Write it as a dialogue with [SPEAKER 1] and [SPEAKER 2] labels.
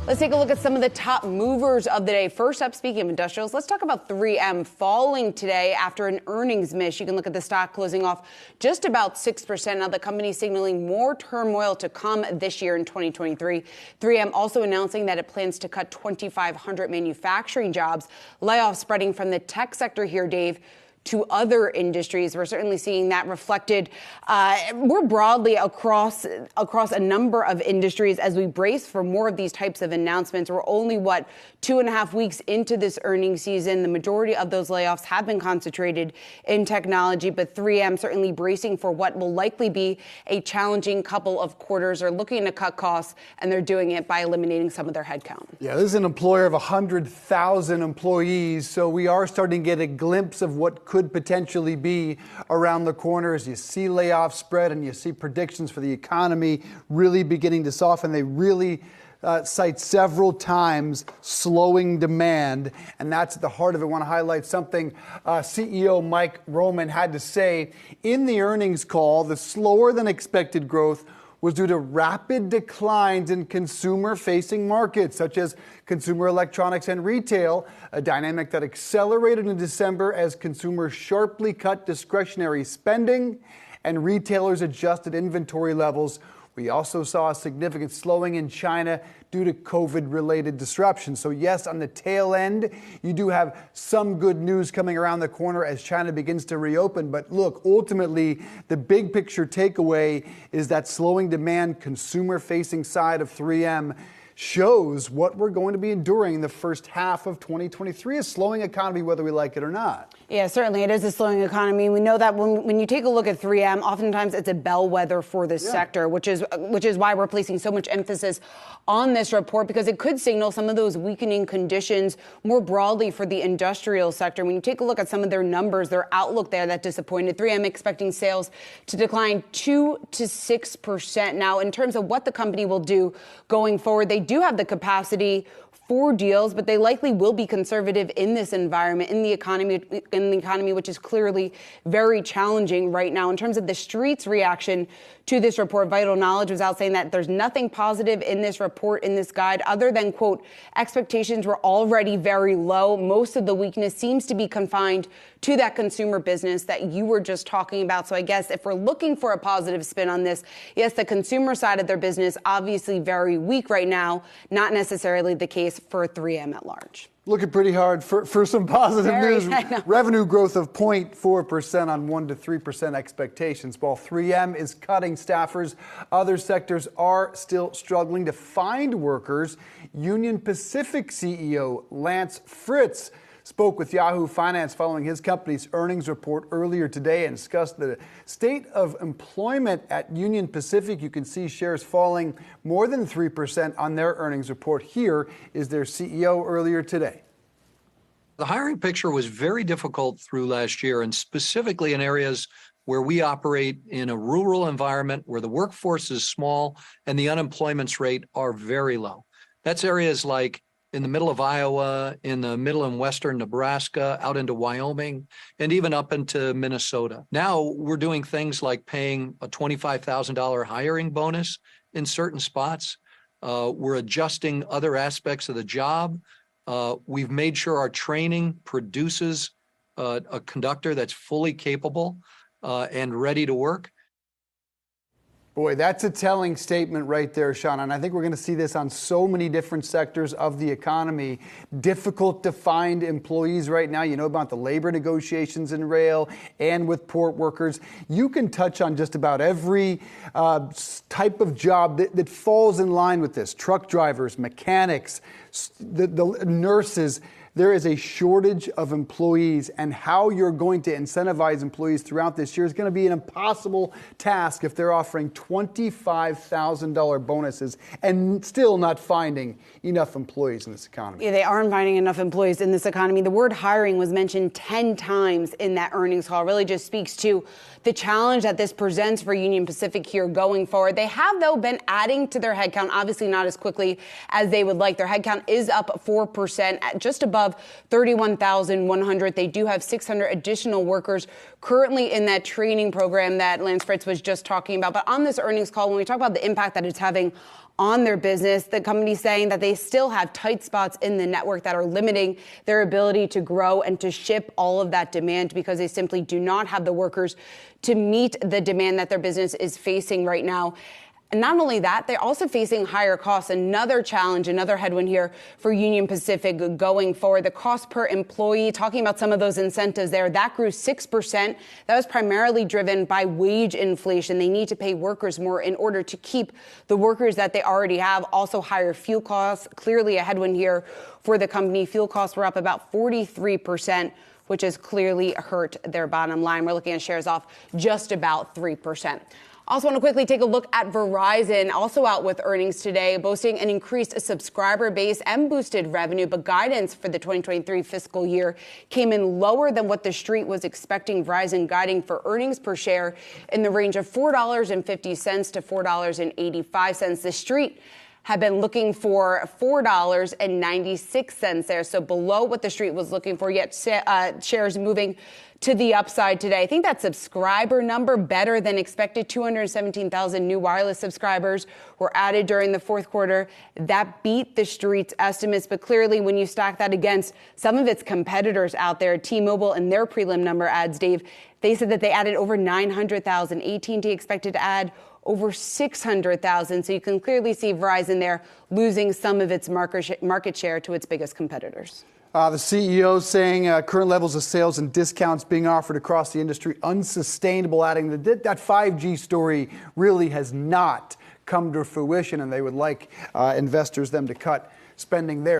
[SPEAKER 1] Let's take a look at some of the top movers of the day. First up, speaking of industrials, let's talk about 3M falling today after an earnings miss. You can look at the stock closing off just about 6%. Now the company signaling more turmoil to come this year in 2023. 3M also announcing that it plans to cut 2,500 manufacturing jobs. Layoffs spreading from the tech sector here, Dave, to other industries. We're certainly seeing that reflected more broadly across a number of industries as we brace for more of these types of announcements. We're only, 2.5 weeks into this earnings season. The majority of those layoffs have been concentrated in technology, but 3M certainly bracing for what will likely be a challenging couple of quarters. They're looking to cut costs, and they're doing it by eliminating some of their headcount.
[SPEAKER 2] Yeah, this is an employer of 100,000 employees, so we are starting to get a glimpse of what could potentially be around the corner as you see layoffs spread and you see predictions for the economy really beginning to soften. They really cite several times slowing demand, and that's at the heart of it. I want to highlight something CEO Mike Roman had to say in the earnings call. The slower than expected growth was due to rapid declines in consumer-facing markets, such as consumer electronics and retail, a dynamic that accelerated in December as consumers sharply cut discretionary spending and retailers adjusted inventory levels. We also saw a significant slowing in China due to COVID-related disruptions. So yes, on the tail end, you do have some good news coming around the corner as China begins to reopen. But look, ultimately, the big picture takeaway is that slowing demand, consumer-facing side of 3M shows what we're going to be enduring in the first half of 2023, a slowing economy, whether we like it or not.
[SPEAKER 1] Yeah, certainly it is a slowing economy. We know that when you take a look at 3M, oftentimes it's a bellwether for this sector, which is why we're placing so much emphasis on this report, because it could signal some of those weakening conditions more broadly for the industrial sector. When you take a look at some of their numbers, their outlook there, that disappointed. 3M expecting sales to decline 2 to 6%. Now, in terms of what the company will do going forward, they do have the capacity for deals, but they likely will be conservative in this environment, in the economy, which is clearly very challenging right now. In terms of the street's reaction to this report, Vital Knowledge was out saying that there's nothing positive in this report, in this guide, other than, quote, expectations were already very low. Most of the weakness seems to be confined to that consumer business that you were just talking about. So I guess if we're looking for a positive spin on this, yes, the consumer side of their business, obviously very weak right now, not necessarily the case for 3M at large.
[SPEAKER 2] Looking pretty hard for some positive news. Revenue growth of 0.4% on 1 to 3% expectations. While 3M is cutting staffers, other sectors are still struggling to find workers. Union Pacific CEO Lance Fritz spoke with Yahoo Finance following his company's earnings report earlier today and discussed the state of employment at Union Pacific. You can see shares falling more than 3% on their earnings report. Here is their CEO earlier today.
[SPEAKER 3] The hiring picture was very difficult through last year, and specifically in areas where we operate in a rural environment where the workforce is small and the unemployment rate are very low. That's areas like in the middle of Iowa, in the middle and western Nebraska, out into Wyoming, and even up into Minnesota. Now we're doing things like paying a $25,000 hiring bonus in certain spots. We're adjusting other aspects of the job. We've made sure our training produces a conductor that's fully capable and ready to work.
[SPEAKER 2] Boy, that's a telling statement right there, Sean. And I think we're going to see this on so many different sectors of the economy. Difficult to find employees right now. You know about the labor negotiations in rail and with port workers. You can touch on just about every type of job that falls in line with this. Truck drivers, mechanics, the nurses. There is a shortage of employees, and how you're going to incentivize employees throughout this year is going to be an impossible task if they're offering $25,000 bonuses and still not finding enough employees in this economy.
[SPEAKER 1] Yeah, they aren't finding enough employees in this economy. The word hiring was mentioned 10 times in that earnings call. It really just speaks to the challenge that this presents for Union Pacific here going forward. They have, though, been adding to their headcount, obviously not as quickly as they would like. Their headcount is up 4%, at just above of 31,100. They do have 600 additional workers currently in that training program that Lance Fritz was just talking about. But on this earnings call, when we talk about the impact that it's having on their business, the company's saying that they still have tight spots in the network that are limiting their ability to grow and to ship all of that demand because they simply do not have the workers to meet the demand that their business is facing right now. And not only that, they're also facing higher costs. Another challenge, another headwind here for Union Pacific going forward. The cost per employee, talking about some of those incentives there, that grew 6%. That was primarily driven by wage inflation. They need to pay workers more in order to keep the workers that they already have. Also higher fuel costs, clearly a headwind here for the company. Fuel costs were up about 43%. Which has clearly hurt their bottom line. We're looking at shares off just about 3%. Also want to quickly take a look at Verizon, also out with earnings today, boasting an increased subscriber base and boosted revenue, but guidance for the 2023 fiscal year came in lower than what the street was expecting. Verizon guiding for earnings per share in the range of $4.50 to $4.85. The street have been looking for $4.96 there, so below what the street was looking for, yet shares moving to the upside today. I think that subscriber number better than expected. 217,000 new wireless subscribers were added during the fourth quarter. That beat the street's estimates, but clearly when you stack that against some of its competitors out there, T-Mobile and their prelim number adds, Dave, they said that they added over 900,000. AT&T expected to add over 600,000. So you can clearly see Verizon there losing some of its market share to its biggest competitors.
[SPEAKER 2] The CEO saying current levels of sales and discounts being offered across the industry unsustainable, adding that 5G story really has not come to fruition, and they would like investors them to cut spending there.